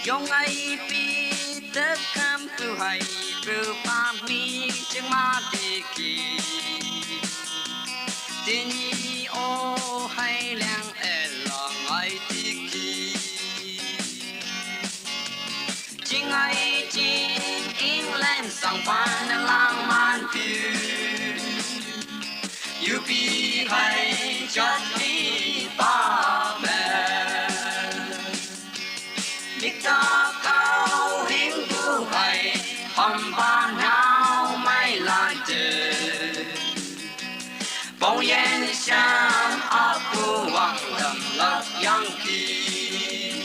用爱比得看不还不把你这马的给，天意哦海亮爱浪爱的给，真爱真英兰上班的浪漫表，有比还着你把门。ta cao hiến tu hay hầm ban nhau mai lan từ bóng yên sáng áp tu hoàng đầm lấp yang kỳ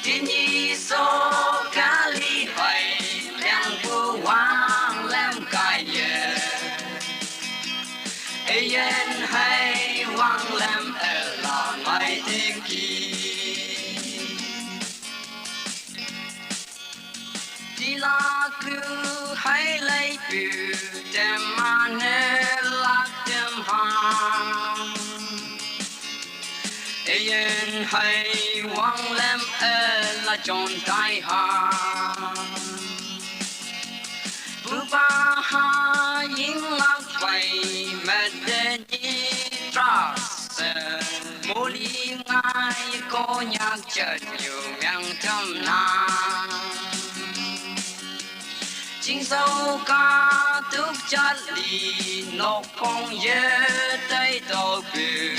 thiên nhi số cá ly hay đang tu hoàng làm cái ye yên hay hoàng làm ở là mai thiên kỳ la cứ hay lấy biểu đem mà nè lạc đem hàng yên hay quăng lem là chọn tai hàng bu ba ha yên lạc vậy mà để đi tra mô li ngay có nhạc chợt nhiều miệng thầm nàng chính sâu ca thức chất lì nộp phong dễ tay đầu bì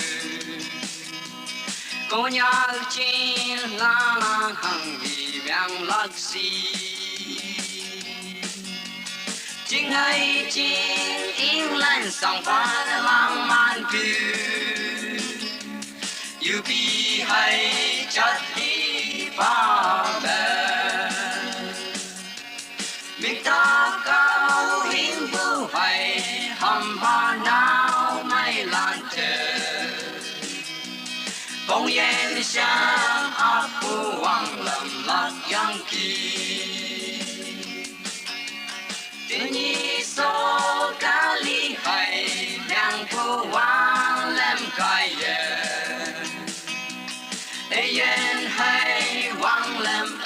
cô nhạc chính là hằng vì miệng lạc xì chính hay chính yên lên sòng pha lãng mạn bì yêu bì hay chất lì ba bè mình ta cao hiến bưu hay hầm ba nào mai lan chờ bóng yên sáng áp phu hoàng lầm lạc yang kỳ tự nhi số cá ly hay đang phu hoàng làm cái yên hay hoàng làm